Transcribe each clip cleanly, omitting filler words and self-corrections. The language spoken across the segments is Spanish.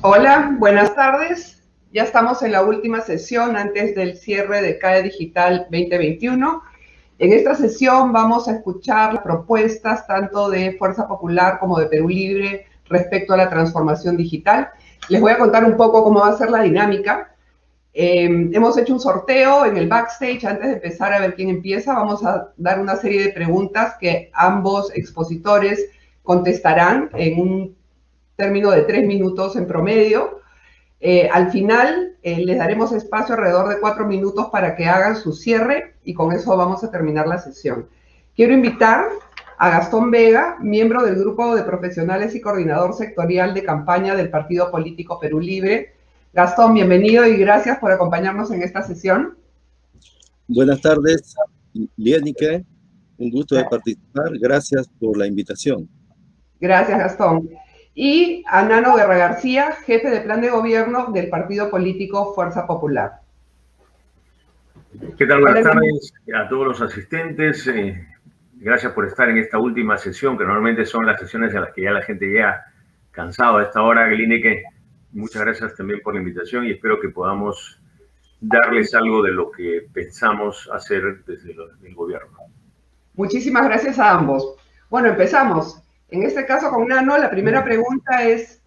Hola, buenas tardes. Ya estamos en la última sesión antes del cierre de CAE Digital 2021. En esta sesión vamos a escuchar las propuestas tanto de Fuerza Popular como de Perú Libre respecto a la transformación digital. Les voy a contar un poco cómo va a ser la dinámica. Hemos hecho un sorteo en el backstage. Antes de empezar a ver quién empieza, vamos a dar una serie de preguntas que ambos expositores contestarán en un término de 3 minutos en promedio. Al final les daremos espacio alrededor de 4 minutos para que hagan su cierre y con eso vamos a terminar la sesión. Quiero invitar a Gastón Vega, miembro del grupo de profesionales y coordinador sectorial de campaña del Partido Político Perú Libre. Gastón, bienvenido y gracias por acompañarnos en esta sesión. Buenas tardes, Lienike. Un gusto de participar. Gracias por la invitación. Gracias, Gastón. Y a Nano Guerra García, jefe de plan de gobierno del partido político Fuerza Popular. ¿Qué tal? Buenas tardes a todos los asistentes. Gracias por estar en esta última sesión, que normalmente son las sesiones en las que ya la gente llega cansado a esta hora. Lienike, muchas gracias también por la invitación y espero que podamos darles algo de lo que pensamos hacer desde el gobierno. Muchísimas gracias a ambos. Bueno, empezamos. En este caso con Nano, la primera pregunta es,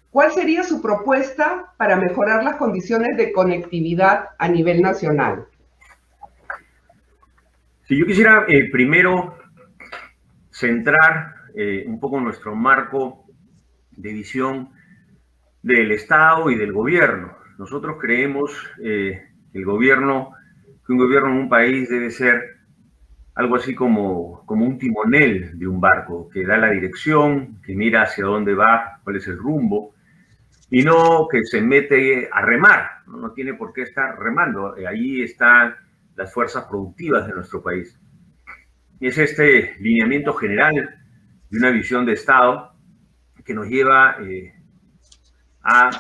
¿cuál sería su propuesta para mejorar las condiciones de conectividad a nivel nacional? Sí, yo quisiera primero centrar un poco nuestro marco de visión del Estado y del gobierno. Nosotros creemos que un gobierno en un país debe ser algo así como un timonel de un barco, que da la dirección, que mira hacia dónde va, cuál es el rumbo, y no que se mete a remar, no tiene por qué estar remando. Ahí están las fuerzas productivas de nuestro país. Y es este lineamiento general de una visión de Estado que nos lleva a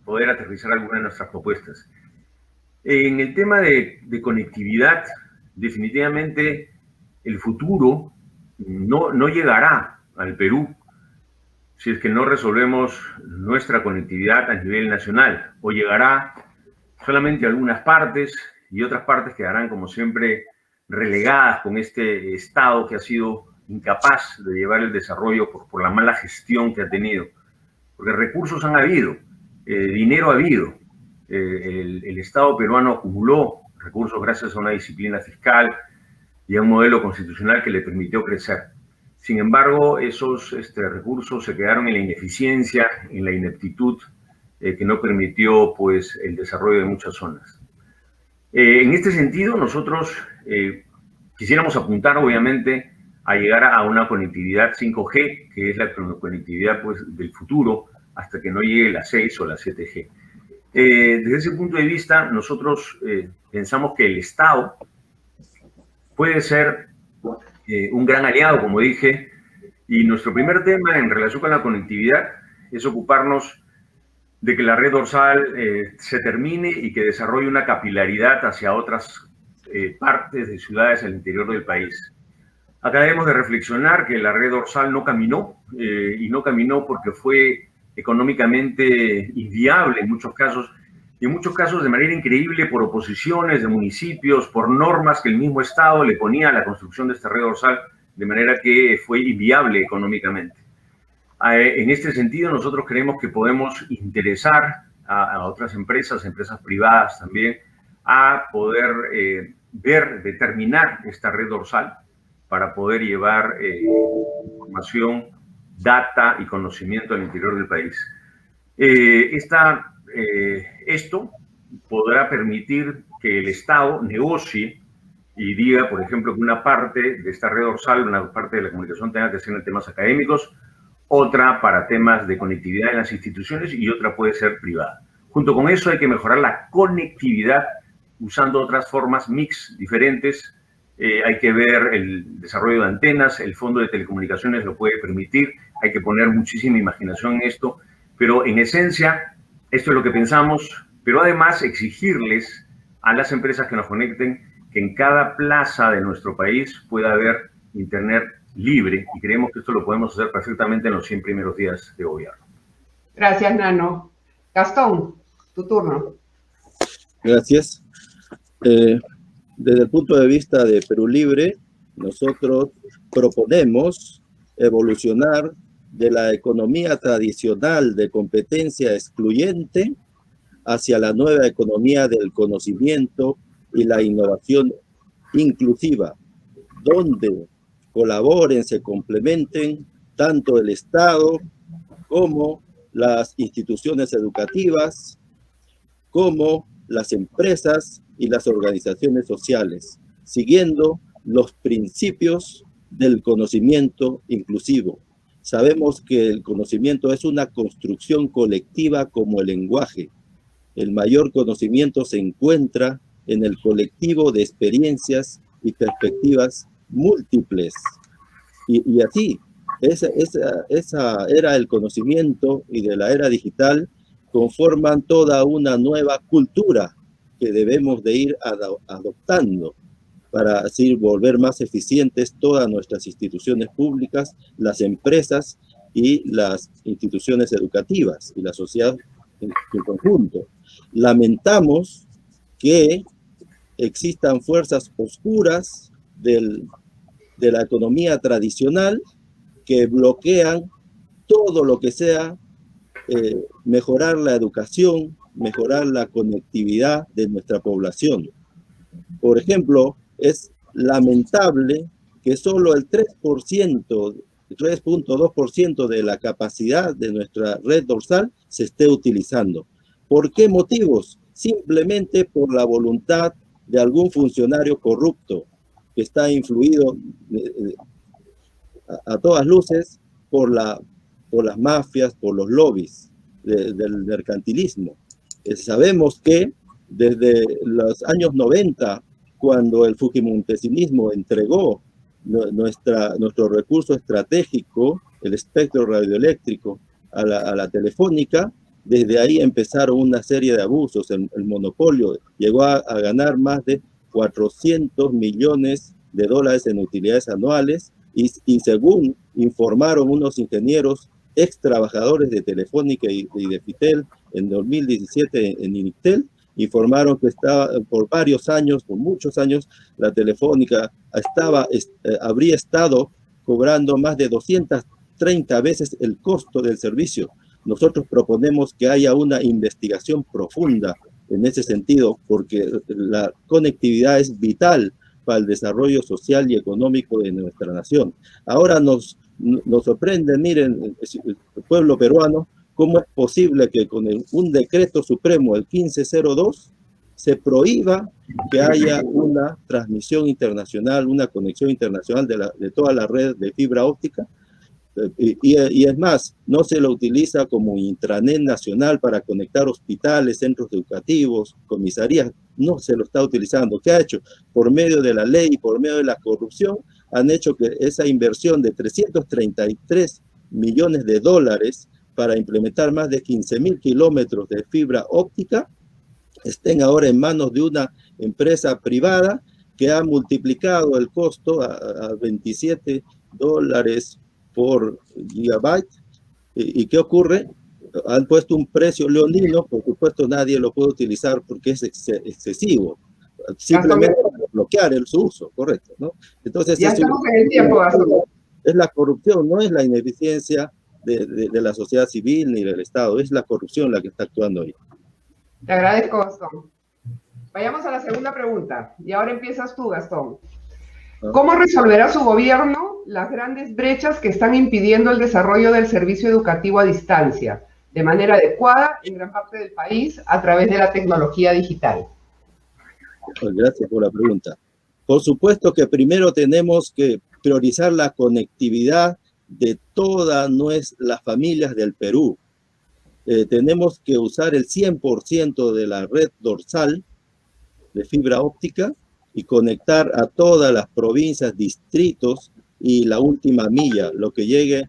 poder aterrizar algunas de nuestras propuestas. En el tema de conectividad, definitivamente el futuro no llegará al Perú si es que no resolvemos nuestra conectividad a nivel nacional, o llegará solamente a algunas partes y otras partes quedarán como siempre relegadas con este Estado que ha sido incapaz de llevar el desarrollo por la mala gestión que ha tenido. Porque recursos han habido, dinero ha habido. El Estado peruano acumuló recursos gracias a una disciplina fiscal y a un modelo constitucional que le permitió crecer. Sin embargo, esos recursos se quedaron en la ineficiencia, en la ineptitud, que no permitió pues, el desarrollo de muchas zonas. En este sentido, nosotros quisiéramos apuntar, obviamente, a llegar a una conectividad 5G, que es la conectividad pues, del futuro, hasta que no llegue la 6 o la 7G. Desde ese punto de vista, nosotros pensamos que el Estado puede ser un gran aliado, como dije, y nuestro primer tema en relación con la conectividad es ocuparnos de que la red dorsal se termine y que desarrolle una capilaridad hacia otras partes de ciudades al interior del país. Acá debemos de reflexionar que la red dorsal no caminó, y no caminó porque fue económicamente inviable en muchos casos, y en muchos casos de manera increíble por oposiciones de municipios, por normas que el mismo Estado le ponía a la construcción de esta red dorsal, de manera que fue inviable económicamente. En este sentido, nosotros creemos que podemos interesar a otras empresas privadas también, a poder determinar esta red dorsal para poder llevar información, data y conocimiento al interior del país. Esto podrá permitir que el Estado negocie y diga, por ejemplo, que una parte de esta red dorsal, una parte de la comunicación tenga que ser en temas académicos, otra para temas de conectividad en las instituciones y otra puede ser privada. Junto con eso hay que mejorar la conectividad usando otras formas mix diferentes. Hay que ver el desarrollo de antenas, el Fondo de Telecomunicaciones lo puede permitir, hay que poner muchísima imaginación en esto, pero en esencia esto es lo que pensamos, pero además exigirles a las empresas que nos conecten que en cada plaza de nuestro país pueda haber internet libre y creemos que esto lo podemos hacer perfectamente en los 100 primeros días de gobierno. Gracias, Nano. Gastón, tu turno. Gracias. Desde el punto de vista de Perú Libre, nosotros proponemos evolucionar de la economía tradicional de competencia excluyente hacia la nueva economía del conocimiento y la innovación inclusiva, donde colaboren, se complementen tanto el Estado como las instituciones educativas, como las empresas y las organizaciones sociales, siguiendo los principios del conocimiento inclusivo. Sabemos que el conocimiento es una construcción colectiva como el lenguaje. El mayor conocimiento se encuentra en el colectivo de experiencias y perspectivas múltiples. Y así, esa era del conocimiento y de la era digital conforman toda una nueva cultura que debemos de ir adoptando para así volver más eficientes todas nuestras instituciones públicas, las empresas y las instituciones educativas y la sociedad en su conjunto. Lamentamos que existan fuerzas oscuras de la economía tradicional que bloquean todo lo que sea mejorar la educación, mejorar la conectividad de nuestra población. Por ejemplo, es lamentable que solo el 3.2% de la capacidad de nuestra red dorsal se esté utilizando. ¿Por qué motivos? Simplemente por la voluntad de algún funcionario corrupto que está influido a todas luces por las mafias, por los lobbies del mercantilismo. Sabemos que desde los años 90, cuando el fujimontesinismo entregó nuestro recurso estratégico, el espectro radioeléctrico, a la telefónica, desde ahí empezaron una serie de abusos. El monopolio llegó a ganar más de 400 millones de dólares en utilidades anuales y según informaron unos ingenieros ex trabajadores de Telefónica y de Fitel en 2017 en Initel, informaron que por varios años, por muchos años, la Telefónica habría estado cobrando más de 230 veces el costo del servicio. Nosotros proponemos que haya una investigación profunda en ese sentido, porque la conectividad es vital para el desarrollo social y económico de nuestra nación. Ahora nos sorprende, miren, el pueblo peruano, cómo es posible que con un decreto supremo, el 1502, se prohíba que haya una transmisión internacional, una conexión internacional de toda la red de fibra óptica. Y es más, no se lo utiliza como intranet nacional para conectar hospitales, centros educativos, comisarías, no se lo está utilizando. ¿Qué ha hecho? Por medio de la ley y por medio de la corrupción, han hecho que esa inversión de 333 millones de dólares para implementar más de 15.000 kilómetros de fibra óptica estén ahora en manos de una empresa privada que ha multiplicado el costo a 27 dólares por gigabyte. ¿Y qué ocurre? Han puesto un precio leonino, por supuesto nadie lo puede utilizar porque es excesivo, simplemente para bloquear su uso, correcto, ¿no? Entonces ya estamos en el tiempo, Gastón. Es la corrupción, no es la ineficiencia de la sociedad civil ni del Estado, es la corrupción la que está actuando ahí. Te agradezco, Gastón. Vayamos a la segunda pregunta, y ahora empiezas tú, Gastón. ¿Cómo resolverá su gobierno las grandes brechas que están impidiendo el desarrollo del servicio educativo a distancia, de manera adecuada en gran parte del país a través de la tecnología digital? Pues gracias por la pregunta. Por supuesto que primero tenemos que priorizar la conectividad de todas las familias del Perú. Tenemos que usar el 100% de la red dorsal de fibra óptica y conectar a todas las provincias, distritos y la última milla, lo que llegue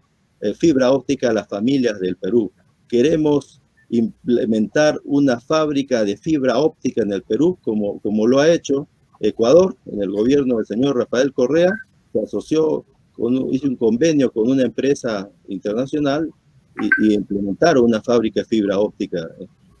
fibra óptica a las familias del Perú. Queremos implementar una fábrica de fibra óptica en el Perú, como lo ha hecho Ecuador, en el gobierno del señor Rafael Correa, se asoció, hizo un convenio con una empresa internacional y implementaron una fábrica de fibra óptica.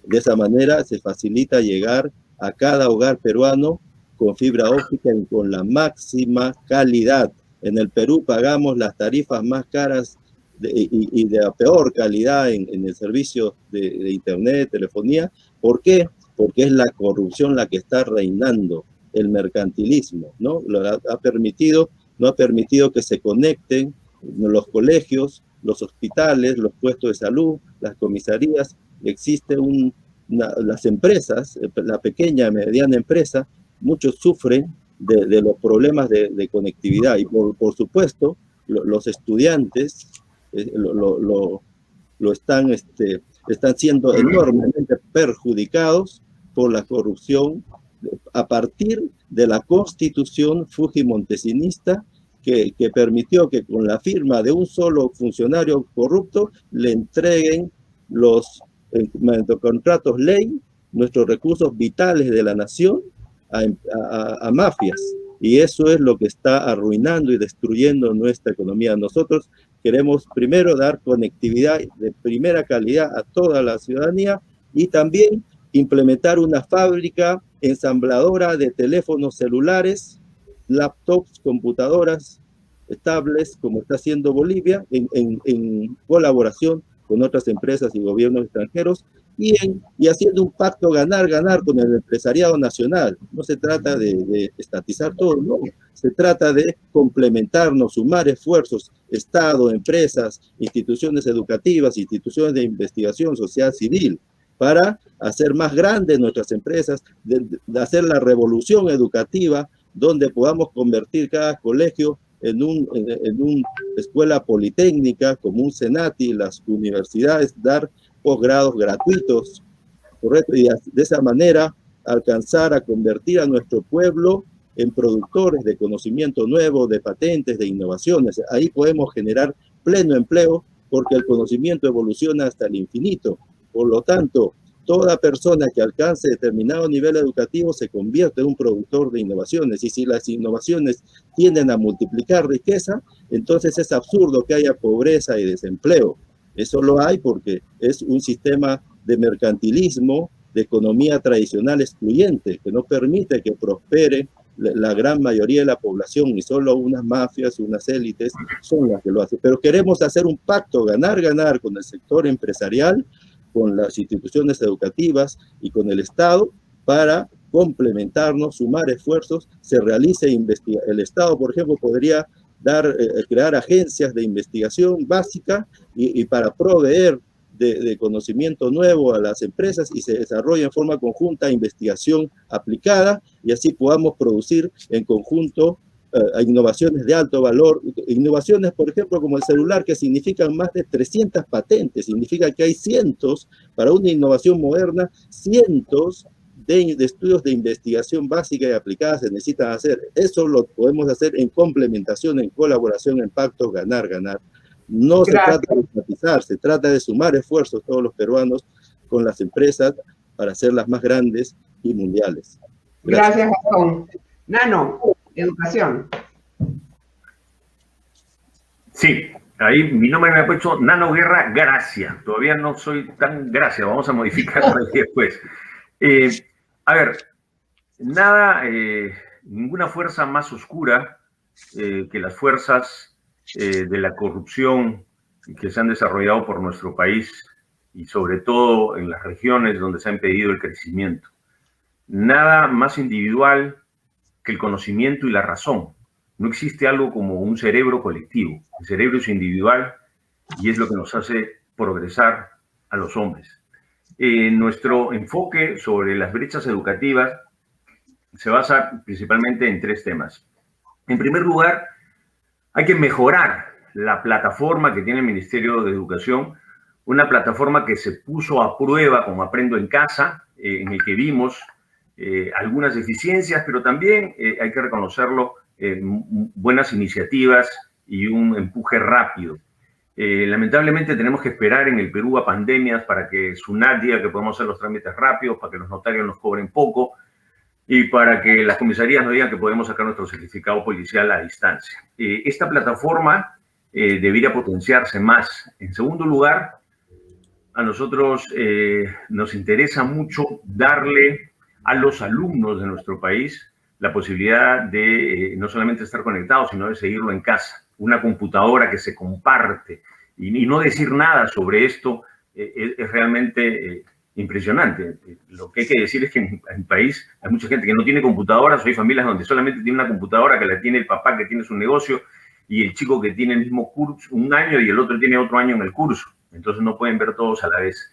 De esa manera se facilita llegar a cada hogar peruano con fibra óptica y con la máxima calidad. En el Perú pagamos las tarifas más caras y de la peor calidad en el servicio de internet, telefonía. ¿Por qué? Porque es la corrupción la que está reinando, el mercantilismo, ¿no? No ha permitido que se conecten los colegios, los hospitales, los puestos de salud, las comisarías. Existe las empresas, la pequeña, mediana empresa, muchos sufren de los problemas de conectividad y por supuesto los estudiantes están siendo enormemente perjudicados por la corrupción a partir de la constitución fujimontesinista que permitió que con la firma de un solo funcionario corrupto le entreguen los contratos ley, nuestros recursos vitales de la nación a mafias. Y eso es lo que está arruinando y destruyendo nuestra economía. Nosotros queremos primero dar conectividad de primera calidad a toda la ciudadanía y también implementar una fábrica ensambladora de teléfonos celulares, laptops, computadoras, tablets, como está haciendo Bolivia, en colaboración con otras empresas y gobiernos extranjeros, y haciendo un pacto ganar-ganar con el empresariado nacional. No se trata de estatizar todo, no. Se trata de complementarnos, sumar esfuerzos, Estado, empresas, instituciones educativas, instituciones de investigación, sociedad civil, para hacer más grandes nuestras empresas, de hacer la revolución educativa, donde podamos convertir cada colegio en una escuela politécnica, como un Senati, las universidades, dar posgrados gratuitos, ¿correcto? Y de esa manera alcanzar a convertir a nuestro pueblo en productores de conocimiento nuevo, de patentes, de innovaciones. Ahí podemos generar pleno empleo porque el conocimiento evoluciona hasta el infinito. Por lo tanto, toda persona que alcance determinado nivel educativo se convierte en un productor de innovaciones. Y si las innovaciones tienden a multiplicar riqueza, entonces es absurdo que haya pobreza y desempleo. Eso lo hay porque es un sistema de mercantilismo, de economía tradicional excluyente, que no permite que prospere la gran mayoría de la población, y solo unas mafias, unas élites son las que lo hacen. Pero queremos hacer un pacto ganar-ganar con el sector empresarial, con las instituciones educativas y con el Estado para complementarnos, sumar esfuerzos, se realice el Estado, por ejemplo, podría crear agencias de investigación básica y para proveer de conocimiento nuevo a las empresas y se desarrolla en forma conjunta investigación aplicada y así podamos producir en conjunto innovaciones de alto valor, innovaciones, por ejemplo, como el celular, que significan más de 300 patentes, significa que hay cientos, para una innovación moderna, cientos de estudios de investigación básica y aplicada se necesitan hacer. Eso lo podemos hacer en complementación, en colaboración, en pactos ganar-ganar. No se trata de estatizar, se trata de sumar esfuerzos todos los peruanos con las empresas para hacerlas más grandes y mundiales. Gracias, Gastón. Nano, educación. Sí, ahí mi nombre me ha puesto Nano Guerra Gracia. Todavía no soy tan Gracia, vamos a modificarlo después. A ver, ninguna fuerza más oscura que las fuerzas de la corrupción que se han desarrollado por nuestro país y sobre todo en las regiones donde se ha impedido el crecimiento. Nada más individual que el conocimiento y la razón. No existe algo como un cerebro colectivo. El cerebro es individual y es lo que nos hace progresar a los hombres. Nuestro enfoque sobre las brechas educativas se basa principalmente en 3 temas. En primer lugar, hay que mejorar la plataforma que tiene el Ministerio de Educación, una plataforma que se puso a prueba como Aprendo en Casa, en el que vimos algunas deficiencias, pero también hay que reconocerlo, buenas iniciativas y un empuje rápido. Lamentablemente tenemos que esperar en el Perú a pandemias para que SUNAT diga que podemos hacer los trámites rápidos, para que los notarios nos cobren poco y para que las comisarías nos digan que podemos sacar nuestro certificado policial a distancia. Esta plataforma debería potenciarse más. En segundo lugar, a nosotros nos interesa mucho darle a los alumnos de nuestro país la posibilidad de no solamente estar conectados, sino de seguirlo en casa. Una computadora que se comparte y no decir nada sobre esto es realmente impresionante. Lo que hay que decir es que en el país hay mucha gente que no tiene computadoras, hay familias donde solamente tiene una computadora que la tiene el papá que tiene su negocio y el chico que tiene el mismo curso, un año, y el otro tiene otro año en el curso. Entonces no pueden ver todos a la vez.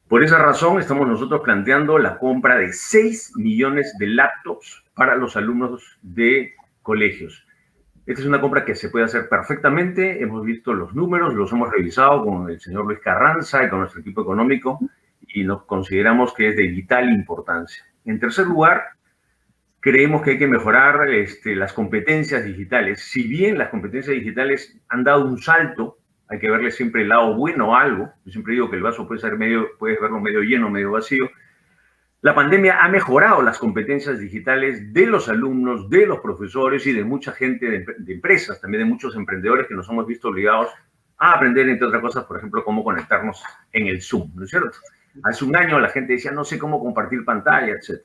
Por esa razón estamos nosotros planteando la compra de 6 millones de laptops para los alumnos de colegios. Esta es una compra que se puede hacer perfectamente. Hemos visto los números, los hemos revisado con el señor Luis Carranza y con nuestro equipo económico y nos consideramos que es de vital importancia. En tercer lugar, creemos que hay que mejorar las competencias digitales. Si bien las competencias digitales han dado un salto, hay que verle siempre el lado bueno a algo. Yo siempre digo que el vaso puedes verlo medio lleno, medio vacío. La pandemia ha mejorado las competencias digitales de los alumnos, de los profesores y de mucha gente de empresas, también de muchos emprendedores que nos hemos visto obligados a aprender, entre otras cosas, por ejemplo, cómo conectarnos en el Zoom, ¿no es cierto? Hace un año la gente decía, no sé cómo compartir pantalla, etc.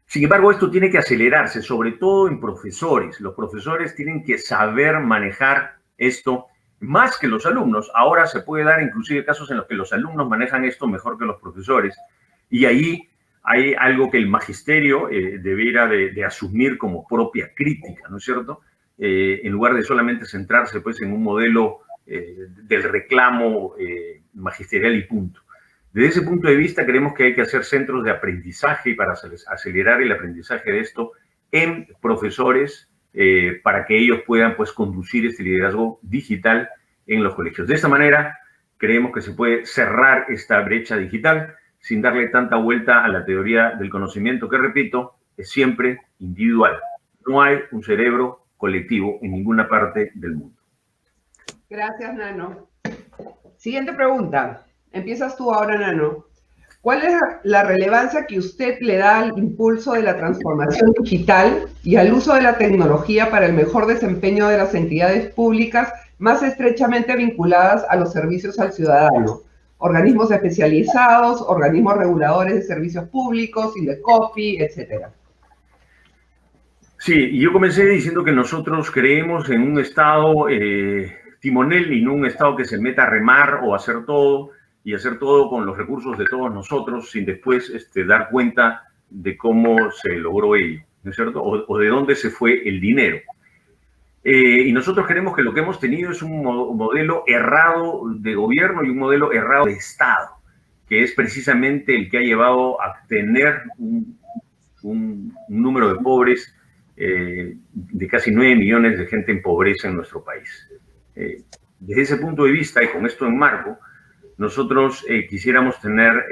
Sin embargo, esto tiene que acelerarse, sobre todo en profesores. Los profesores tienen que saber manejar esto más que los alumnos. Ahora se puede dar inclusive casos en los que los alumnos manejan esto mejor que los profesores. Y ahí hay algo que el magisterio debiera de asumir como propia crítica, ¿no es cierto? En lugar de solamente centrarse pues, en un modelo del reclamo magisterial y punto. Desde ese punto de vista, creemos que hay que hacer centros de aprendizaje para acelerar el aprendizaje de esto en profesores para que ellos puedan pues, conducir este liderazgo digital en los colegios. De esta manera, creemos que se puede cerrar esta brecha digital sin darle tanta vuelta a la teoría del conocimiento, que, repito, es siempre individual. No hay un cerebro colectivo en ninguna parte del mundo. Gracias, Nano. Siguiente pregunta. Empiezas tú ahora, Nano. ¿Cuál es la relevancia que usted le da al impulso de la transformación digital y al uso de la tecnología para el mejor desempeño de las entidades públicas más estrechamente vinculadas a los servicios al ciudadano? Organismos especializados, organismos reguladores de servicios públicos, Indecopi, etcétera. Sí, y yo comencé diciendo que nosotros creemos en un Estado timonel y no un Estado que se meta a remar o a hacer todo, y hacer todo con los recursos de todos nosotros sin después dar cuenta de cómo se logró ello, ¿no es cierto? O de dónde se fue el dinero. Y nosotros creemos que lo que hemos tenido es un modelo errado de gobierno y un modelo errado de Estado, que es precisamente el que ha llevado a tener un número de pobres de casi 9 millones de gente en pobreza en nuestro país. Desde ese punto de vista, y con esto en marco, nosotros quisiéramos tener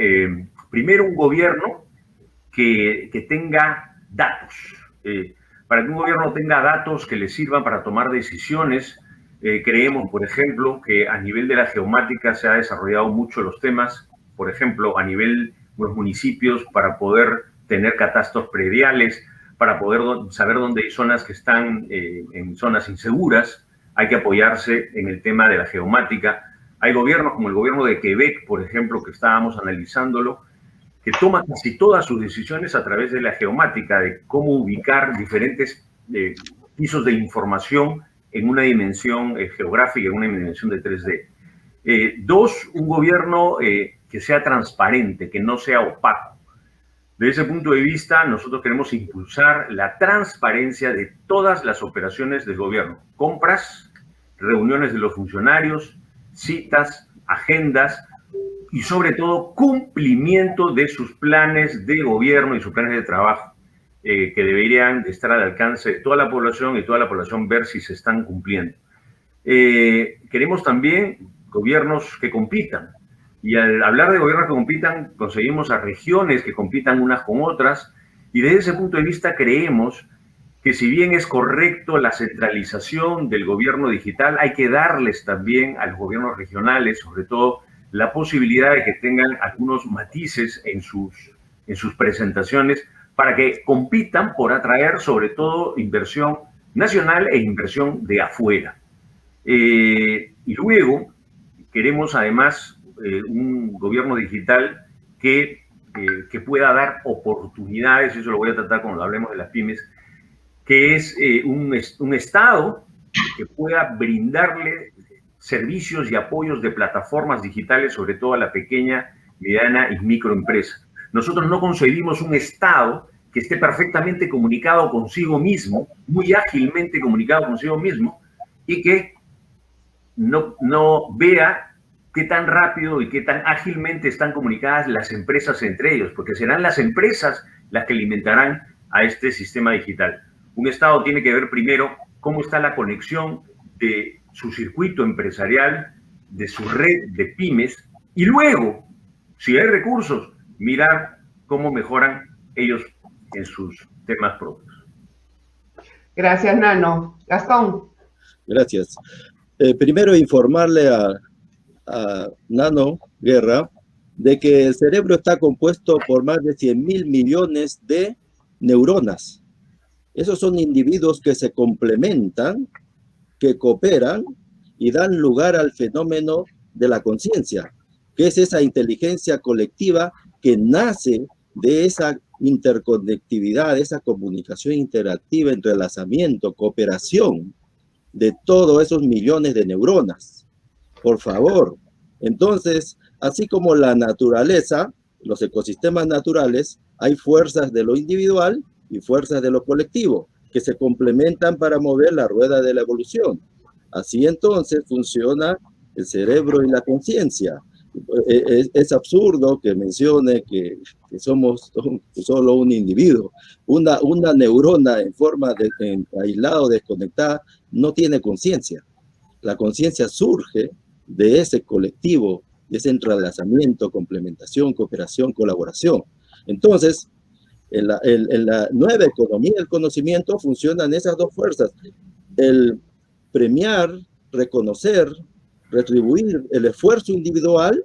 primero un gobierno que tenga datos. Para que un gobierno tenga datos que le sirvan para tomar decisiones, creemos, por ejemplo, que a nivel de la geomática se ha desarrollado mucho los temas, por ejemplo, a nivel de los municipios, para poder tener catastros prediales, para poder saber dónde hay zonas que están en zonas inseguras, hay que apoyarse en el tema de la geomática. Hay gobiernos como el gobierno de Quebec, por ejemplo, que estábamos analizándolo, que toma casi todas sus decisiones a través de la geomática, de cómo ubicar diferentes pisos de información en una dimensión geográfica, en una dimensión de 3D. Dos, un gobierno que sea transparente, que no sea opaco. Desde ese punto de vista, nosotros queremos impulsar la transparencia de todas las operaciones del gobierno. Compras, reuniones de los funcionarios, citas, agendas y sobre todo cumplimiento de sus planes de gobierno y sus planes de trabajo, que deberían estar al alcance de toda la población y toda la población ver si se están cumpliendo. Queremos también gobiernos que compitan. Y al hablar de gobiernos que compitan, conseguimos a regiones que compitan unas con otras. Y desde ese punto de vista creemos que si bien es correcto la centralización del gobierno digital, hay que darles también a los gobiernos regionales, sobre todo, la posibilidad de que tengan algunos matices en sus presentaciones para que compitan por atraer sobre todo inversión nacional e inversión de afuera. Y luego queremos además un gobierno digital que pueda dar oportunidades, eso lo voy a tratar cuando hablemos de las pymes, que es un Estado que pueda brindarle servicios y apoyos de plataformas digitales, sobre todo a la pequeña, mediana y microempresa. Nosotros no concebimos un Estado que esté perfectamente comunicado consigo mismo, muy ágilmente comunicado consigo mismo, y que no vea qué tan rápido y qué tan ágilmente están comunicadas las empresas entre ellos, porque serán las empresas las que alimentarán a este sistema digital. Un Estado tiene que ver primero cómo está la conexión de su circuito empresarial, de su red de pymes, y luego, si hay recursos, mirar cómo mejoran ellos en sus temas propios. Gracias, Nano. Gastón. Gracias. Primero, informarle a Nano Guerra de que el cerebro está compuesto por más de 100.000 millones de neuronas. Esos son individuos que se complementan, que cooperan y dan lugar al fenómeno de la conciencia, que es esa inteligencia colectiva que nace de esa interconectividad, esa comunicación interactiva, entrelazamiento, cooperación de todos esos millones de neuronas. Por favor. Entonces, así como la naturaleza, los ecosistemas naturales, hay fuerzas de lo individual y fuerzas de lo colectivo que se complementan para mover la rueda de la evolución. Así entonces funciona el cerebro y la conciencia. Es absurdo que mencione que somos solo un individuo. Una neurona en forma aislada o desconectada no tiene conciencia. La conciencia surge de ese colectivo, de ese entrelazamiento, complementación, cooperación, colaboración. Entonces, en la nueva economía del conocimiento funcionan esas dos fuerzas. El premiar, reconocer, retribuir el esfuerzo individual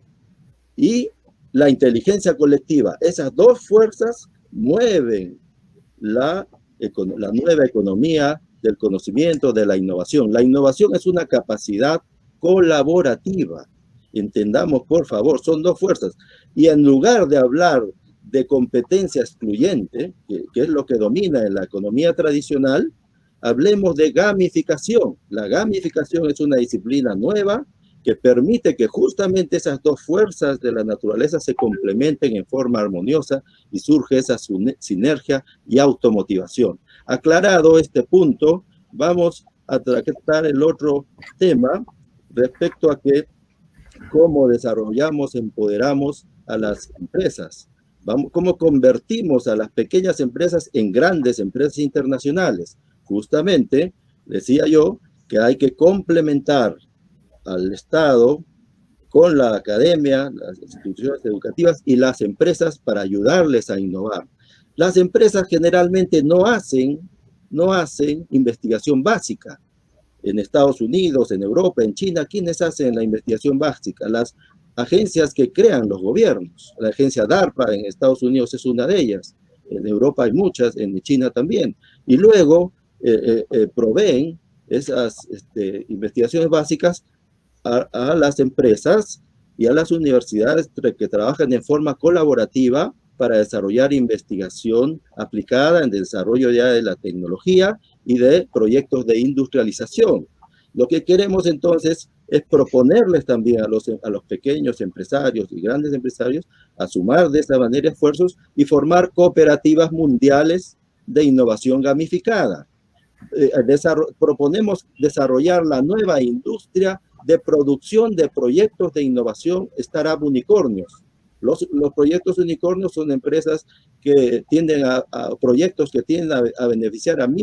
y la inteligencia colectiva. Esas dos fuerzas mueven la nueva economía del conocimiento, de la innovación. La innovación es una capacidad colaborativa. Entendamos, por favor, son dos fuerzas. Y en lugar de hablar de competencia excluyente, que es lo que domina en la economía tradicional, hablemos de gamificación. La gamificación es una disciplina nueva que permite que justamente esas dos fuerzas de la naturaleza se complementen en forma armoniosa y surge esa sinergia y automotivación. Aclarado este punto, vamos a tratar el otro tema respecto a cómo desarrollamos, empoderamos a las empresas. ¿Cómo convertimos a las pequeñas empresas en grandes empresas internacionales? Justamente, decía yo, que hay que complementar al Estado con la academia, las instituciones educativas y las empresas para ayudarles a innovar. Las empresas generalmente no hacen investigación básica. En Estados Unidos, en Europa, en China, ¿quiénes hacen la investigación básica? Las agencias que crean los gobiernos. La agencia DARPA en Estados Unidos es una de ellas. En Europa hay muchas, en China también. Y luego proveen esas investigaciones básicas a las empresas y a las universidades que trabajan en forma colaborativa para desarrollar investigación aplicada en el desarrollo ya de la tecnología y de proyectos de industrialización. Lo que queremos entonces es proponerles también a los pequeños empresarios y grandes empresarios a sumar de esta manera esfuerzos y formar cooperativas mundiales de innovación gamificada. Proponemos desarrollar la nueva industria de producción de proyectos de innovación startup unicornios. Los proyectos unicornios son empresas que tienden a proyectos que tienden a beneficiar a más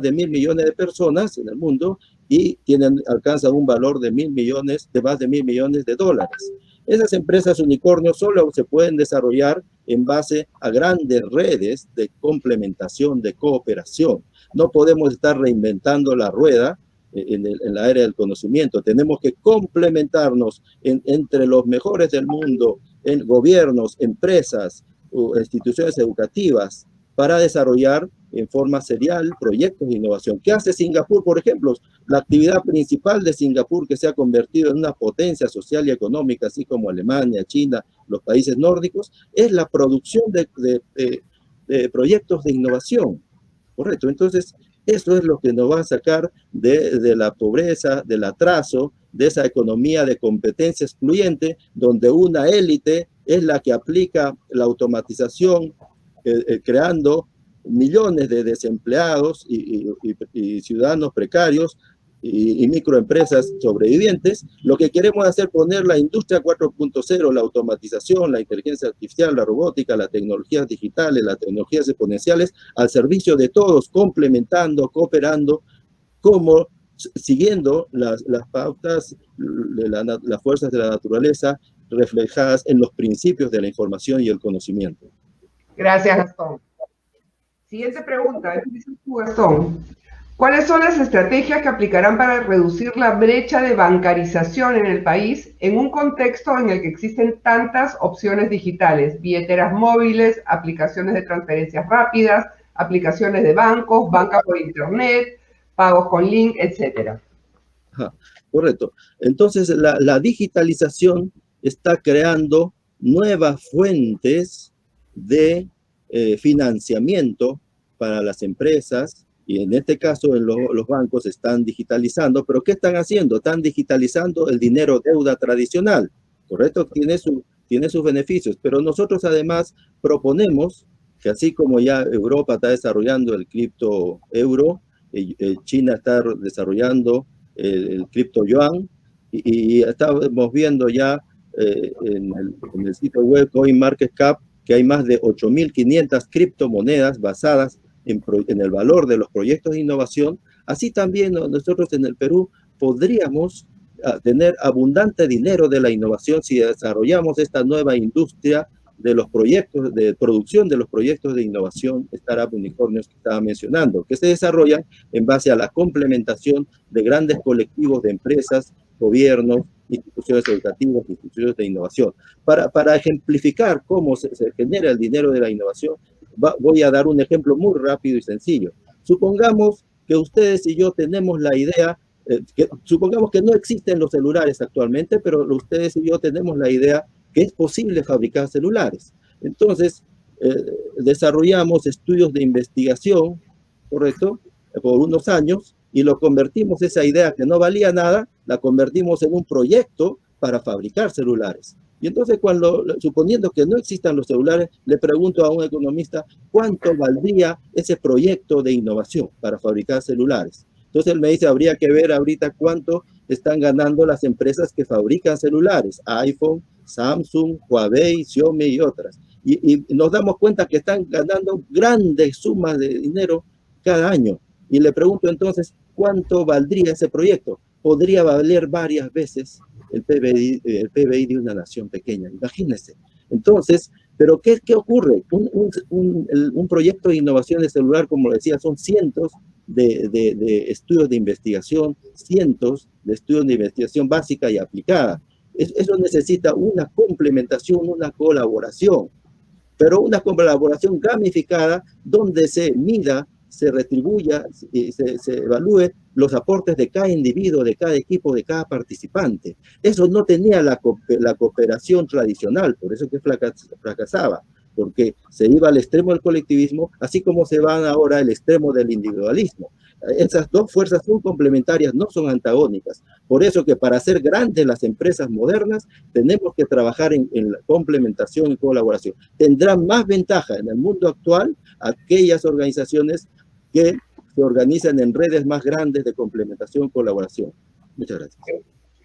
de 1.000 millones de personas en el mundo y alcanzan un valor de más de 1.000 millones de dólares. Esas empresas unicornios solo se pueden desarrollar en base a grandes redes de complementación, de cooperación. No podemos estar reinventando la rueda en la área del conocimiento. Tenemos que complementarnos entre los mejores del mundo, en gobiernos, empresas, instituciones educativas, para desarrollar en forma serial proyectos de innovación. ¿Qué hace Singapur, por ejemplo? La actividad principal de Singapur, que se ha convertido en una potencia social y económica, así como Alemania, China, los países nórdicos, es la producción de proyectos de innovación. Correcto. Entonces, eso es lo que nos va a sacar de la pobreza, del atraso, de esa economía de competencia excluyente, donde una élite es la que aplica la automatización, creando millones de desempleados y ciudadanos precarios y microempresas sobrevivientes. Lo que queremos hacer es poner la industria 4.0, la automatización, la inteligencia artificial, la robótica, las tecnologías digitales, las tecnologías exponenciales al servicio de todos, complementando, cooperando, como siguiendo las pautas de las fuerzas de la naturaleza reflejadas en los principios de la información y el conocimiento. Gracias, Gastón. Siguiente pregunta, Gastón. ¿Cuáles son las estrategias que aplicarán para reducir la brecha de bancarización en el país en un contexto en el que existen tantas opciones digitales, billeteras móviles, aplicaciones de transferencias rápidas, aplicaciones de bancos, banca por internet, pagos con link, etcétera? Correcto. Entonces, la digitalización está creando nuevas fuentes de financiamiento para las empresas, y en este caso los bancos están digitalizando. ¿Pero qué están haciendo? Están digitalizando el dinero deuda tradicional, ¿correcto? Tiene sus beneficios, pero nosotros además proponemos que así como ya Europa está desarrollando el cripto euro, China está desarrollando el cripto yuan, y estamos viendo ya en el sitio web CoinMarketCap que hay más de 8.500 criptomonedas basadas en el valor de los proyectos de innovación. Así también nosotros en el Perú podríamos tener abundante dinero de la innovación si desarrollamos esta nueva industria de los proyectos, de producción de los proyectos de innovación, startup unicornios que estaba mencionando, que se desarrollan en base a la complementación de grandes colectivos de empresas, gobiernos, instituciones educativas, instituciones de innovación. Para ejemplificar cómo se genera el dinero de la innovación, voy a dar un ejemplo muy rápido y sencillo. Supongamos que ustedes y yo tenemos la idea, supongamos que no existen los celulares actualmente, pero ustedes y yo tenemos la idea que es posible fabricar celulares. Entonces, desarrollamos estudios de investigación, ¿correcto?, por unos años, y lo convertimos, esa idea que no valía nada, la convertimos en un proyecto para fabricar celulares. Y entonces, suponiendo que no existan los celulares, le pregunto a un economista, ¿cuánto valdría ese proyecto de innovación para fabricar celulares? Entonces él me dice, habría que ver ahorita cuánto están ganando las empresas que fabrican celulares, iPhone, Samsung, Huawei, Xiaomi y otras. Y nos damos cuenta que están ganando grandes sumas de dinero cada año. Y le pregunto entonces, ¿cuánto valdría ese proyecto? Podría valer varias veces el PBI de una nación pequeña, imagínense. Entonces, ¿pero qué ocurre? Un proyecto de innovación de celular, como decía, son cientos de estudios de investigación, cientos de estudios de investigación básica y aplicada. Eso necesita una complementación, una colaboración, pero una colaboración gamificada donde se mida, se retribuya y se evalúe los aportes de cada individuo, de cada equipo, de cada participante. Eso no tenía la cooperación tradicional, por eso que fracasaba, porque se iba al extremo del colectivismo, así como se van ahora al extremo del individualismo. Esas dos fuerzas son complementarias, no son antagónicas. Por eso que para hacer grandes las empresas modernas, tenemos que trabajar en la complementación y colaboración. Tendrán más ventaja en el mundo actual aquellas organizaciones que se organizan en redes más grandes de complementación y colaboración. Muchas gracias.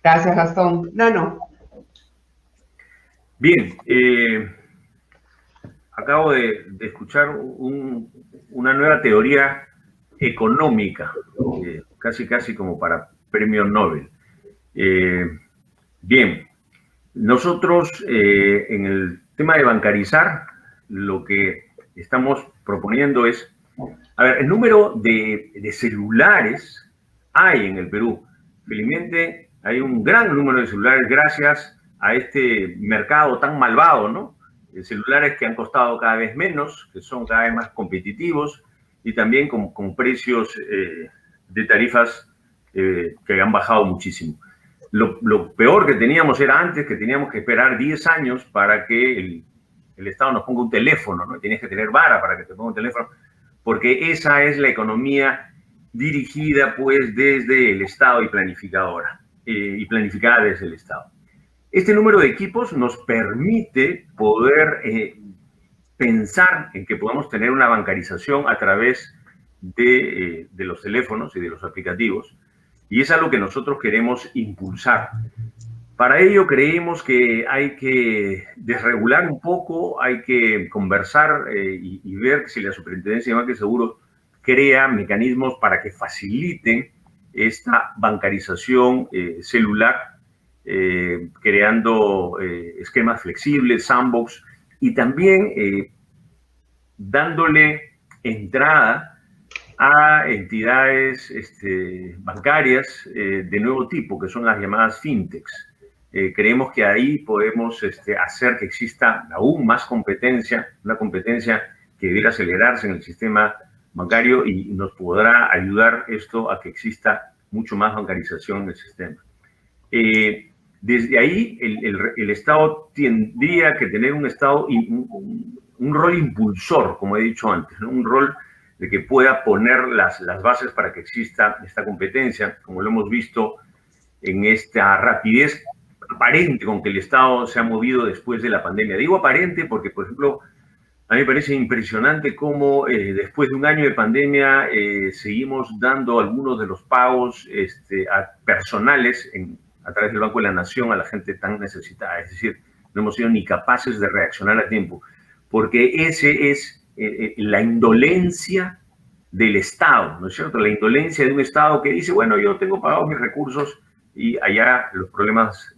Gracias, Gastón. Nano. Bien, acabo de escuchar una nueva teoría económica, casi como para premio Nobel. Bien, nosotros en el tema de bancarizar, lo que estamos proponiendo es, a ver, el número de celulares hay en el Perú. Felizmente hay un gran número de celulares gracias a este mercado tan malvado, ¿no? Celulares que han costado cada vez menos, que son cada vez más competitivos, y también con precios de tarifas que han bajado muchísimo. Lo peor que teníamos era antes que teníamos que esperar 10 años para que el Estado nos ponga un teléfono, ¿no? Tenías que tener vara para que te ponga un teléfono, porque esa es la economía dirigida pues desde el Estado y planificada desde el Estado. Este número de equipos nos permite poder pensar en que podamos tener una bancarización a través de los teléfonos y de los aplicativos, y es algo que nosotros queremos impulsar. Para ello creemos que hay que desregular un poco, hay que conversar y ver si la Superintendencia de Banca y Seguros crea mecanismos para que faciliten esta bancarización celular, creando esquemas flexibles, sandbox, y también dándole entrada a entidades bancarias de nuevo tipo, que son las llamadas fintechs. Creemos que ahí podemos hacer que exista aún más competencia, una competencia que debiera acelerarse en el sistema bancario, y nos podrá ayudar esto a que exista mucho más bancarización en el sistema. Desde ahí, el Estado tendría que tener un rol impulsor, como he dicho antes, ¿no? Un rol de que pueda poner las bases para que exista esta competencia, como lo hemos visto en esta rapidez aparente con que el Estado se ha movido después de la pandemia. Digo aparente porque, por ejemplo, a mí me parece impresionante cómo después de un año de pandemia seguimos dando algunos de los pagos personales a través del Banco de la Nación a la gente tan necesitada. Es decir, no hemos sido ni capaces de reaccionar a tiempo, porque ese es la indolencia del Estado, ¿no es cierto? La indolencia de un Estado que dice, bueno, yo tengo pagados mis recursos y allá los problemas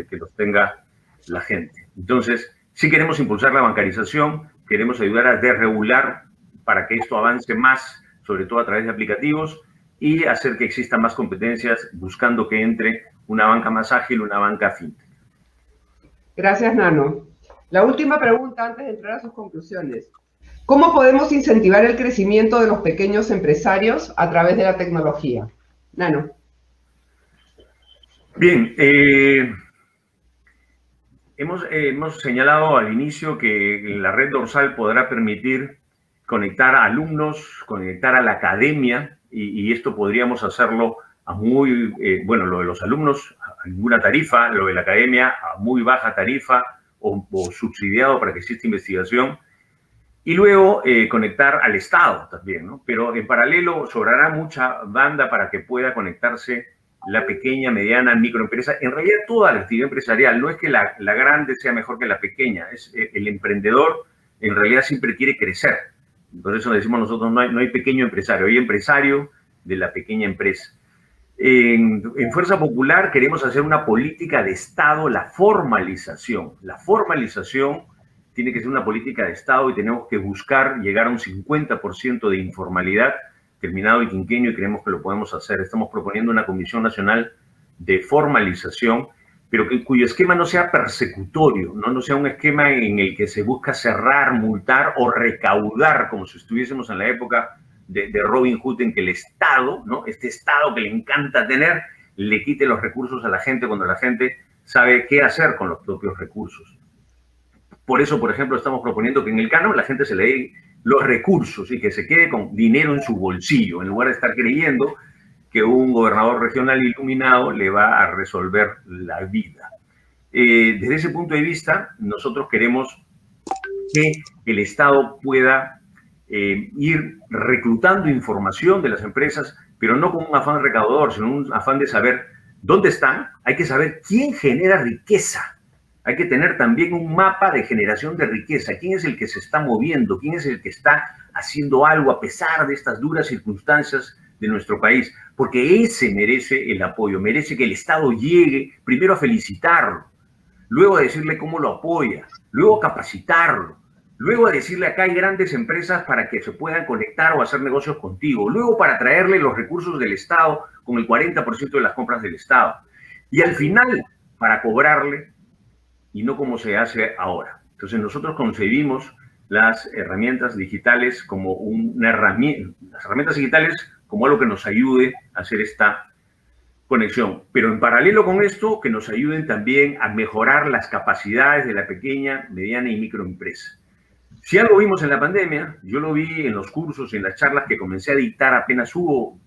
que los tenga la gente. Entonces, sí queremos impulsar la bancarización, queremos ayudar a desregular para que esto avance más, sobre todo a través de aplicativos, y hacer que existan más competencias, buscando que entre una banca más ágil, una banca fintech. Gracias, Nano. La última pregunta antes de entrar a sus conclusiones. ¿Cómo podemos incentivar el crecimiento de los pequeños empresarios a través de la tecnología? Nano. Bien, hemos señalado al inicio que la red dorsal podrá permitir conectar a alumnos, conectar a la academia, y esto podríamos hacerlo a muy, bueno, lo de los alumnos a ninguna tarifa, lo de la academia a muy baja tarifa o subsidiado para que exista investigación, y luego conectar al Estado también, ¿no? Pero en paralelo sobrará mucha banda para que pueda conectarse la pequeña, mediana, microempresa. En realidad toda la actividad empresarial, no es que la grande sea mejor que la pequeña, es el emprendedor en realidad siempre quiere crecer. Por eso decimos nosotros, no hay pequeño empresario, hay empresario de la pequeña empresa. En Fuerza Popular queremos hacer una política de Estado, la formalización. La formalización tiene que ser una política de Estado y tenemos que buscar llegar a un 50% de informalidad terminado el quinquenio, y creemos que lo podemos hacer. Estamos proponiendo una Comisión Nacional de Formalización, pero cuyo esquema no sea persecutorio, no sea un esquema en el que se busca cerrar, multar o recaudar, como si estuviésemos en la época de Robin Hood, en que el Estado, ¿no? Este Estado que le encanta tener, le quite los recursos a la gente cuando la gente sabe qué hacer con los propios recursos. Por eso, por ejemplo, estamos proponiendo que en el canon la gente se le dé los recursos y que se quede con dinero en su bolsillo, en lugar de estar creyendo que un gobernador regional iluminado le va a resolver la vida. Desde ese punto de vista, nosotros queremos que el Estado pueda ir reclutando información de las empresas, pero no con un afán recaudador, sino un afán de saber dónde están. Hay que saber quién genera riqueza. Hay que tener también un mapa de generación de riqueza. ¿Quién es el que se está moviendo? ¿Quién es el que está haciendo algo a pesar de estas duras circunstancias de nuestro país? Porque ese merece el apoyo, merece que el Estado llegue primero a felicitarlo, luego a decirle cómo lo apoya, luego a capacitarlo, luego a decirle acá hay grandes empresas para que se puedan conectar o hacer negocios contigo, luego para traerle los recursos del Estado con el 40% de las compras del Estado, y al final para cobrarle, y no como se hace ahora. Entonces nosotros concebimos las herramientas digitales como una herramienta, las herramientas digitales como algo que nos ayude a hacer esta conexión. Pero en paralelo con esto, que nos ayuden también a mejorar las capacidades de la pequeña, mediana y microempresa. Si algo vimos en la pandemia, yo lo vi en los cursos y en las charlas que comencé a dictar apenas hubo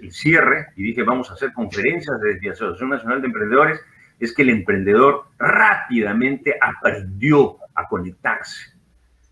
el cierre y dije vamos a hacer conferencias desde la Asociación Nacional de Emprendedores, es que el emprendedor rápidamente aprendió a conectarse.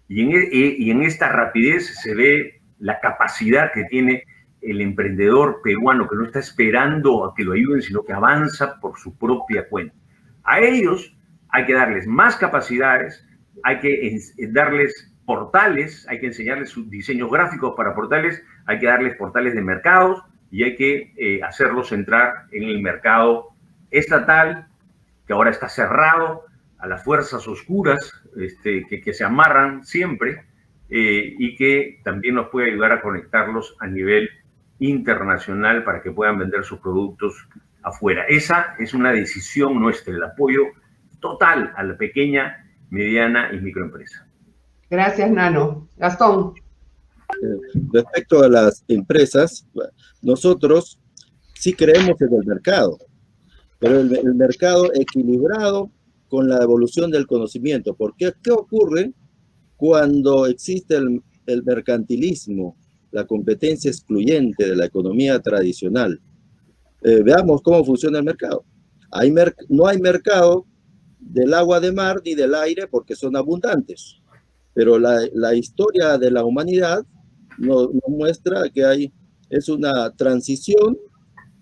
Y en esta rapidez se ve la capacidad que tiene el emprendedor peruano, que no está esperando a que lo ayuden, sino que avanza por su propia cuenta. A ellos hay que darles más capacidades, hay que darles portales, hay que enseñarles sus diseños gráficos para portales, hay que darles portales de mercados y hay que hacerlos entrar en el mercado estatal, que ahora está cerrado a las fuerzas oscuras que se amarran siempre y que también nos puede ayudar a conectarlos a nivel internacional para que puedan vender sus productos afuera. Esa es una decisión nuestra, el apoyo total a la pequeña, mediana y microempresa. Gracias, Nano. Gastón. Respecto a las empresas, nosotros sí creemos en el mercado, pero el mercado equilibrado con la evolución del conocimiento. Porque ¿qué ocurre cuando existe el mercantilismo, la competencia excluyente de la economía tradicional? Veamos cómo funciona el mercado. No hay mercado del agua de mar ni del aire porque son abundantes. Pero la historia de la humanidad nos muestra que es una transición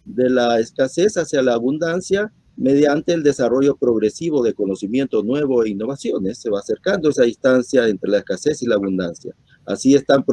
de la escasez hacia la abundancia mediante el desarrollo progresivo de conocimiento nuevo e innovaciones. Se va acercando esa distancia entre la escasez y la abundancia. Así están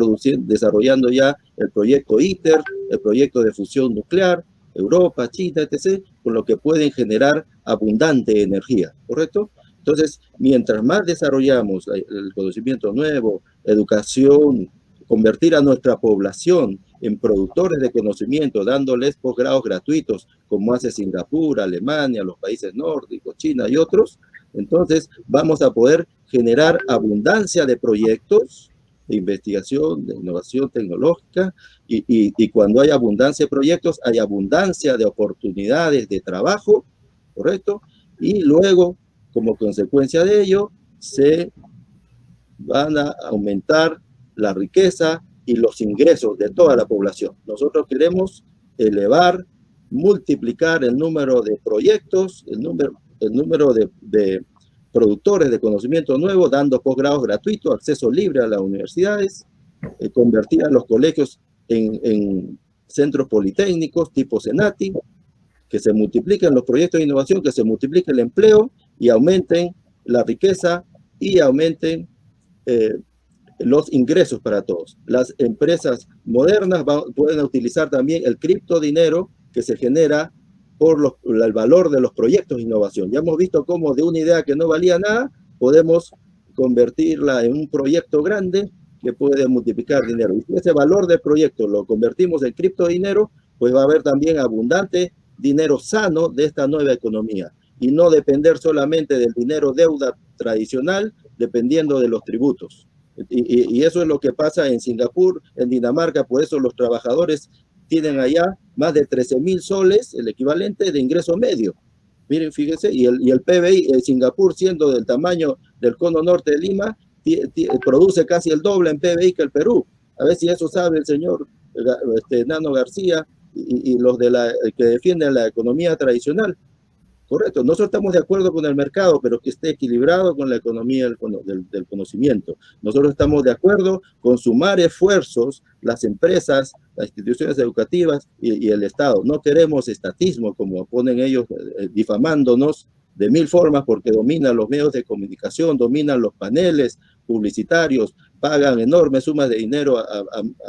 desarrollando ya el proyecto ITER, el proyecto de fusión nuclear, Europa, China, etc., con lo que pueden generar abundante energía, ¿correcto? Entonces, mientras más desarrollamos el conocimiento nuevo, educación, convertir a nuestra población en productores de conocimiento, dándoles posgrados gratuitos, como hace Singapur, Alemania, los países nórdicos, China y otros, entonces vamos a poder generar abundancia de proyectos de investigación, de innovación tecnológica, y cuando hay abundancia de proyectos, hay abundancia de oportunidades de trabajo, ¿correcto? Y luego, como consecuencia de ello, se van a aumentar la riqueza y los ingresos de toda la población. Nosotros queremos elevar, multiplicar el número de proyectos, el número de productores de conocimiento nuevo, dando posgrados gratuitos, acceso libre a las universidades, convertir a los colegios en centros politécnicos tipo Senati, que se multipliquen los proyectos de innovación, que se multiplique el empleo y aumenten la riqueza y aumenten los ingresos para todos. Las empresas modernas pueden utilizar también el criptodinero que se genera por el valor de los proyectos de innovación. Ya hemos visto cómo de una idea que no valía nada, podemos convertirla en un proyecto grande que puede multiplicar dinero. Y si ese valor del proyecto lo convertimos en criptodinero, pues va a haber también abundante dinero sano de esta nueva economía. Y no depender solamente del dinero deuda tradicional, dependiendo de los tributos. Y eso es lo que pasa en Singapur, en Dinamarca, por eso los trabajadores tienen allá más de 13.000 soles, el equivalente de ingreso medio. Miren, fíjense, y el PBI en Singapur, siendo del tamaño del cono norte de Lima, produce casi el doble en PBI que el Perú. A ver si eso sabe el señor Nano García y los que defienden la economía tradicional. Correcto, nosotros estamos de acuerdo con el mercado, pero que esté equilibrado con la economía del conocimiento. Nosotros estamos de acuerdo con sumar esfuerzos, las empresas, las instituciones educativas y el Estado. No queremos estatismo, como ponen ellos, difamándonos de mil formas, porque dominan los medios de comunicación, dominan los paneles publicitarios, pagan enormes sumas de dinero a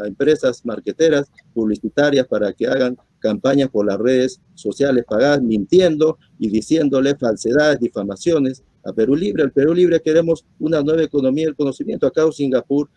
empresas marqueteras publicitarias para que hagan campañas por las redes sociales pagadas, mintiendo y diciéndole falsedades, difamaciones a Perú Libre. El Perú Libre queremos una nueva economía del conocimiento. Acá en Singapur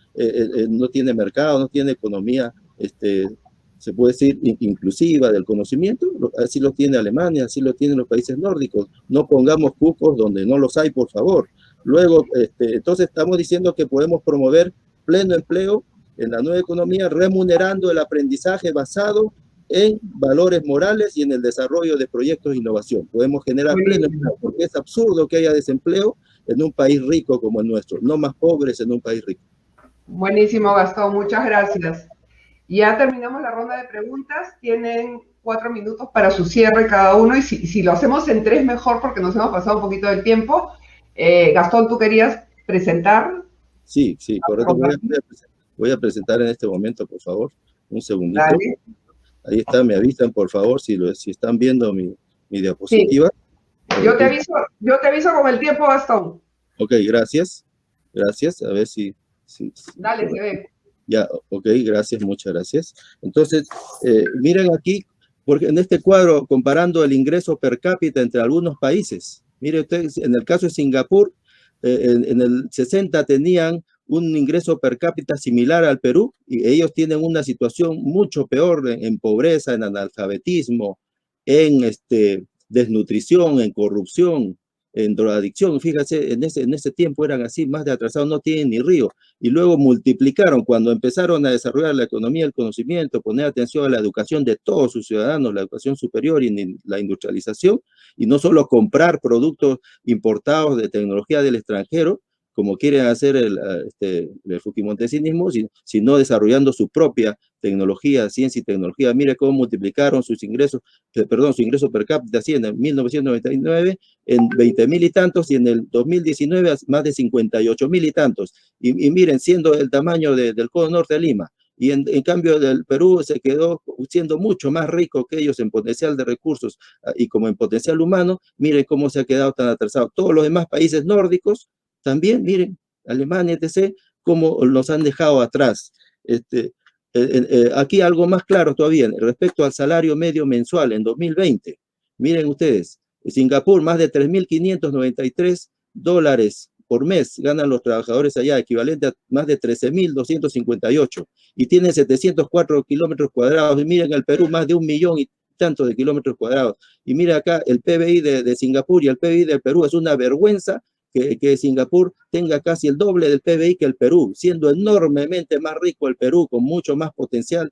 no tiene mercado, no tiene economía, se puede decir, inclusiva del conocimiento. Así lo tiene Alemania, así lo tienen los países nórdicos. No pongamos cucos donde no los hay, por favor. Luego, entonces estamos diciendo que podemos promover pleno empleo en la nueva economía, remunerando el aprendizaje basado en valores morales y en el desarrollo de proyectos de innovación. Podemos generar pleno empleo, porque es absurdo que haya desempleo en un país rico como el nuestro, no más pobres en un país rico. Buenísimo, Gastón, muchas gracias. Ya terminamos la ronda de preguntas. Tienen 4 minutos para su cierre cada uno, y si lo hacemos en 3 mejor, porque nos hemos pasado un poquito del tiempo. Gastón, ¿tú querías presentar? Sí, correcto. Voy a presentar en este momento, por favor. Un segundito. Dale. Ahí está, me avisan, por favor, si están viendo mi diapositiva. Sí. Yo te aviso con el tiempo, Gastón. Ok, gracias. Gracias. A ver si Dale, se ve. Ya, ok, gracias, muchas gracias. Entonces, miren aquí, porque en este cuadro, comparando el ingreso per cápita entre algunos países, mire ustedes, en el caso de Singapur, en el 60 tenían un ingreso per cápita similar al Perú, y ellos tienen una situación mucho peor en pobreza, en analfabetismo, en desnutrición, en corrupción, en drogadicción. Fíjate, en ese tiempo eran así, más de atrasados, no tienen ni río. Y luego multiplicaron cuando empezaron a desarrollar la economía del conocimiento, poner atención a la educación de todos sus ciudadanos, la educación superior y la industrialización, y no solo comprar productos importados de tecnología del extranjero, como quieren hacer el fujimontesinismo, sino desarrollando su propia tecnología, ciencia y tecnología. Mire cómo multiplicaron sus ingresos, su ingreso per cápita, así en el 1999 en 20.000 y tantos, y en el 2019 más de 58.000 y tantos. Y miren, siendo el tamaño del codo norte de Lima, y en cambio del Perú se quedó siendo mucho más rico que ellos en potencial de recursos y como en potencial humano. Miren cómo se ha quedado tan atrasado. Todos los demás países nórdicos también, miren, Alemania, etc., cómo nos han dejado atrás. Aquí algo más claro todavía, respecto al salario medio mensual en 2020. Miren ustedes, Singapur, más de $3.593 por mes ganan los trabajadores allá, equivalente a más de 13.258, y tienen 704 kilómetros cuadrados. Y miren el Perú, más de 1 millón y tanto de kilómetros cuadrados. Y mira acá, el PBI de Singapur y el PBI del Perú. Es una vergüenza que Singapur tenga casi el doble del PBI que el Perú, siendo enormemente más rico el Perú, con mucho más potencial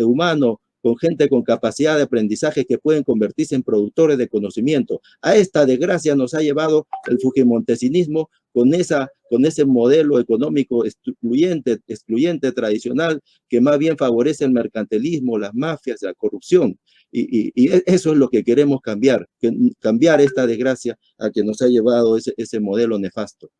humano, con gente con capacidad de aprendizaje que pueden convertirse en productores de conocimiento. A esta desgracia nos ha llevado el fujimontesinismo con ese modelo económico excluyente tradicional, que más bien favorece el mercantilismo, las mafias, la corrupción. Y eso es lo que queremos cambiar esta desgracia a que nos ha llevado ese modelo nefasto.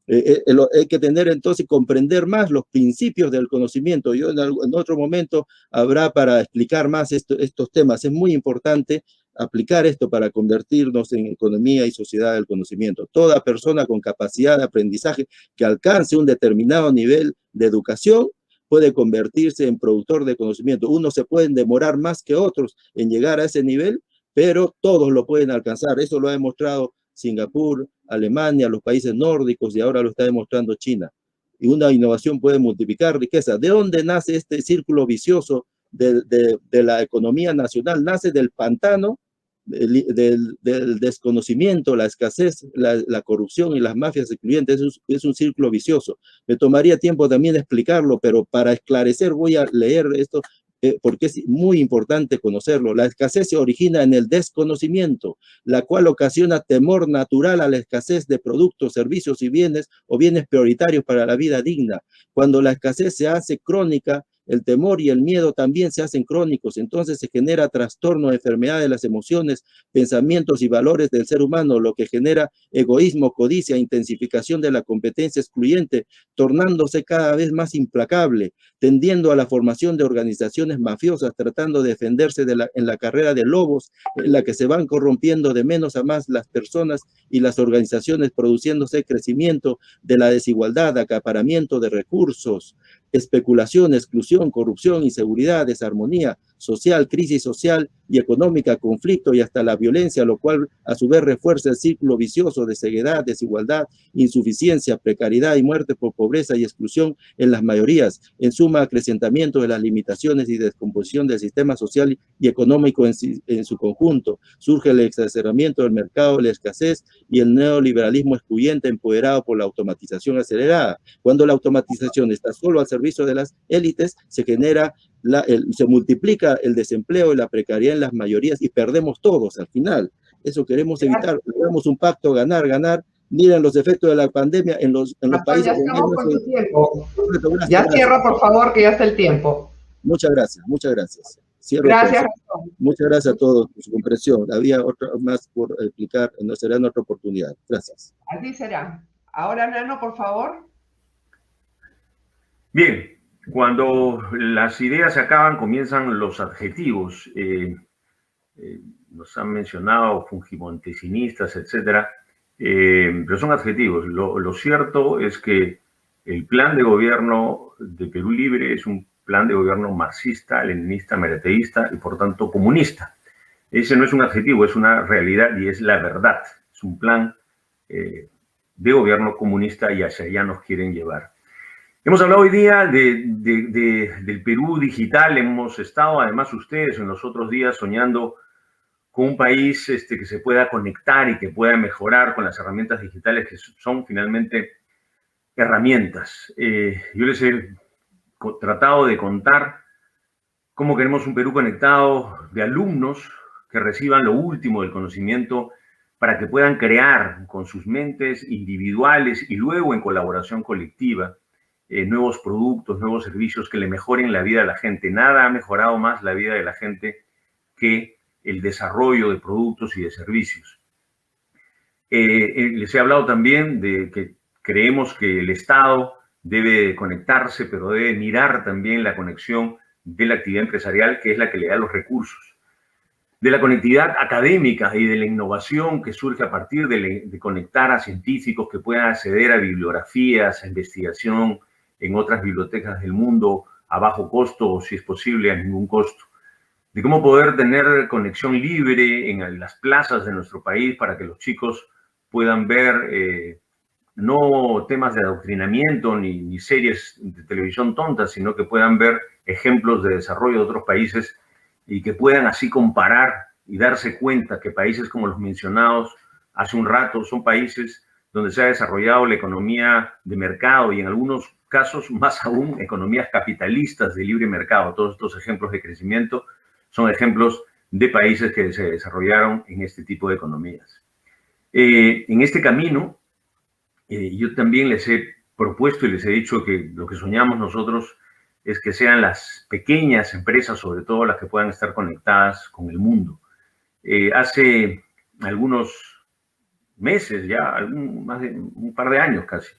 Hay que tener entonces, comprender más los principios del conocimiento. Yo en otro momento habrá para explicar más estos temas. Es muy importante aplicar esto para convertirnos en economía y sociedad del conocimiento. Toda persona con capacidad de aprendizaje que alcance un determinado nivel de educación puede convertirse en productor de conocimiento. Unos se pueden demorar más que otros en llegar a ese nivel, pero todos lo pueden alcanzar. Eso lo ha demostrado Singapur, Alemania, los países nórdicos, y ahora lo está demostrando China. Y una innovación puede multiplicar riqueza. ¿De dónde nace este círculo vicioso de la economía nacional? Nace del pantano, del desconocimiento, la escasez, la corrupción y las mafias excluyentes. Es un círculo vicioso. Me tomaría tiempo también explicarlo, pero para esclarecer voy a leer esto, porque es muy importante conocerlo. La escasez se origina en el desconocimiento, la cual ocasiona temor natural a la escasez de productos, servicios y bienes, o bienes prioritarios para la vida digna. Cuando la escasez se hace crónica, el temor y el miedo también se hacen crónicos. Entonces se genera trastorno, enfermedad de las emociones, pensamientos y valores del ser humano, lo que genera egoísmo, codicia, intensificación de la competencia excluyente, tornándose cada vez más implacable, tendiendo a la formación de organizaciones mafiosas, tratando de defenderse en la carrera de lobos, en la que se van corrompiendo de menos a más las personas y las organizaciones, produciéndose crecimiento de la desigualdad, acaparamiento de recursos, especulación, exclusión, corrupción, inseguridad, desarmonía social, crisis social y económica, conflicto y hasta la violencia, lo cual a su vez refuerza el círculo vicioso de ceguedad, desigualdad, insuficiencia, precariedad y muerte por pobreza y exclusión en las mayorías. En suma, acrecentamiento de las limitaciones y descomposición del sistema social y económico en su conjunto. Surge el exacerbamiento del mercado, la escasez y el neoliberalismo excluyente empoderado por la automatización acelerada. Cuando la automatización está solo al servicio de las élites, se multiplica el desempleo y la precariedad en las mayorías y perdemos todos al final. Eso queremos evitar. Hagamos un pacto, ganar, ganar. Miren los efectos de la pandemia en los países. Ya estamos con tu tiempo. Ya cierra, por favor, que ya está el tiempo. Muchas gracias, muchas gracias. Cierro gracias. Muchas gracias a todos por su comprensión. Había otra más por explicar, no será en otra oportunidad. Gracias. Así será. Ahora, Nano, por favor. Bien, cuando las ideas se acaban, comienzan los adjetivos. Nos han mencionado fungimontesinistas, etcétera, pero son adjetivos. Lo cierto es que el plan de gobierno de Perú Libre es un plan de gobierno marxista, leninista, mereteísta y por tanto comunista. Ese no es un adjetivo, es una realidad y es la verdad. Es un plan de gobierno comunista y hacia allá nos quieren llevar. Hemos hablado hoy día del Perú digital, hemos estado además ustedes en los otros días soñando con un país que se pueda conectar y que pueda mejorar con las herramientas digitales que son finalmente herramientas. Yo les he tratado de contar cómo queremos un Perú conectado de alumnos que reciban lo último del conocimiento para que puedan crear con sus mentes individuales y luego en colaboración colectiva nuevos productos, nuevos servicios que le mejoren la vida a la gente. Nada ha mejorado más la vida de la gente que el desarrollo de productos y de servicios. Les he hablado también de que creemos que el Estado debe conectarse, pero debe mirar también la conexión de la actividad empresarial, que es la que le da los recursos. De la conectividad académica y de la innovación que surge a partir de conectar a científicos que puedan acceder a bibliografías, a investigación en otras bibliotecas del mundo a bajo costo o, si es posible, a ningún costo. De cómo poder tener conexión libre en las plazas de nuestro país para que los chicos puedan ver no temas de adoctrinamiento ni series de televisión tontas, sino que puedan ver ejemplos de desarrollo de otros países y que puedan así comparar y darse cuenta que países como los mencionados hace un rato son países donde se ha desarrollado la economía de mercado y en algunos casos más aún economías capitalistas de libre mercado. Todos estos ejemplos de crecimiento son ejemplos de países que se desarrollaron en este tipo de economías. En este camino, yo también les he propuesto y les he dicho que lo que soñamos nosotros es que sean las pequeñas empresas, sobre todo las que puedan estar conectadas con el mundo. Hace algunos meses, ya más de un par de años casi,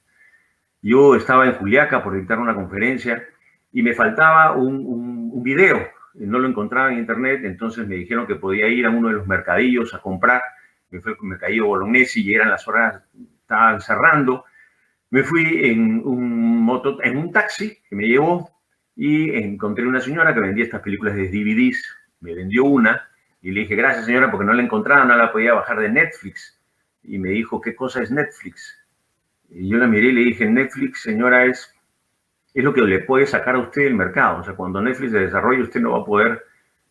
yo estaba en Juliaca por dictar una conferencia y me faltaba un video. No lo encontraba en internet, entonces me dijeron que podía ir a uno de los mercadillos a comprar. Me fui al mercadillo Bolognesi y eran las horas, estaban cerrando. Me fui en un taxi que me llevó y encontré una señora que vendía estas películas de DVDs. Me vendió una y le dije, gracias señora, porque no la encontraba, no la podía bajar de Netflix. Y me dijo, ¿qué cosa es Netflix? Y yo la miré y le dije, Netflix, señora, es lo que le puede sacar a usted del mercado. O sea, cuando Netflix se desarrolle, usted no va a poder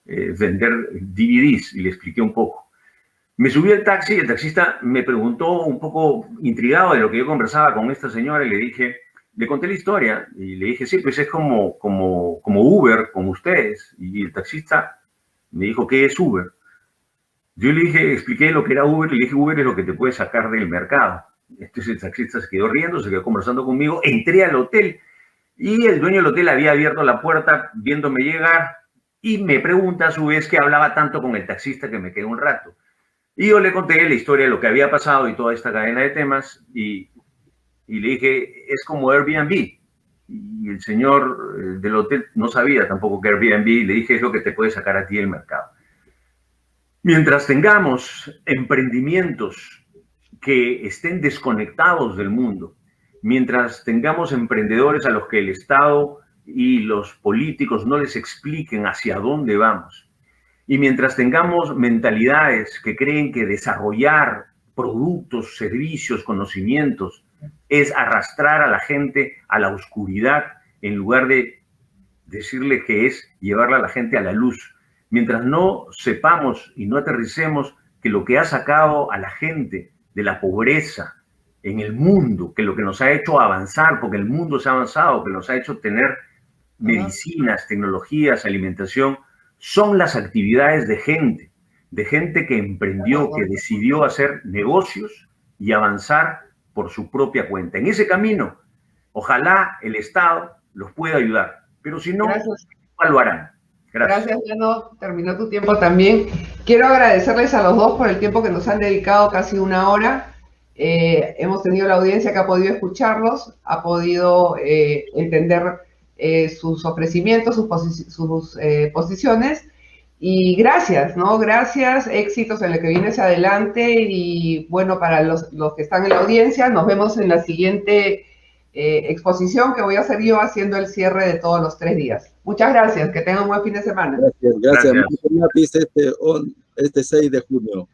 vender DVDs. Y le expliqué un poco. Me subí al taxi y el taxista me preguntó un poco intrigado de lo que yo conversaba con esta señora y le conté la historia y le dije, sí, pues es como Uber con ustedes. Y el taxista me dijo, ¿qué es Uber? Yo le dije, expliqué lo que era Uber y le dije, Uber es lo que te puede sacar del mercado. Entonces el taxista se quedó riendo, se quedó conversando conmigo, entré al hotel y el dueño del hotel había abierto la puerta viéndome llegar y me pregunta a su vez qué hablaba tanto con el taxista que me quedé un rato. Y yo le conté la historia de lo que había pasado y toda esta cadena de temas y le dije, es como Airbnb. Y el señor del hotel no sabía tampoco que Airbnb, y le dije, es lo que te puede sacar a ti del mercado. Mientras tengamos emprendimientos que estén desconectados del mundo, mientras tengamos emprendedores a los que el Estado y los políticos no les expliquen hacia dónde vamos, Y mientras tengamos mentalidades que creen que desarrollar productos, servicios, conocimientos es arrastrar a la gente a la oscuridad en lugar de decirle que es llevarla a la gente a la luz. Mientras no sepamos y no aterricemos que lo que ha sacado a la gente de la pobreza en el mundo, que lo que nos ha hecho avanzar, porque el mundo se ha avanzado, que nos ha hecho tener medicinas, tecnologías, alimentación, son las actividades de gente que emprendió, que decidió hacer negocios y avanzar por su propia cuenta. En ese camino, ojalá el Estado los pueda ayudar, pero si no, lo harán. Gracias, Llano. Terminó tu tiempo también. Quiero agradecerles a los dos por el tiempo que nos han dedicado, casi una hora. Hemos tenido la audiencia que ha podido escucharlos, ha podido entender sus ofrecimientos, sus posiciones. Y gracias, ¿no? Gracias, éxitos en lo que viene hacia adelante. Y bueno, para los que están en la audiencia, nos vemos en la siguiente exposición que voy a hacer yo haciendo el cierre de todos los 3 días. Muchas gracias, que tengan un buen fin de semana. Gracias. Este 6 de junio.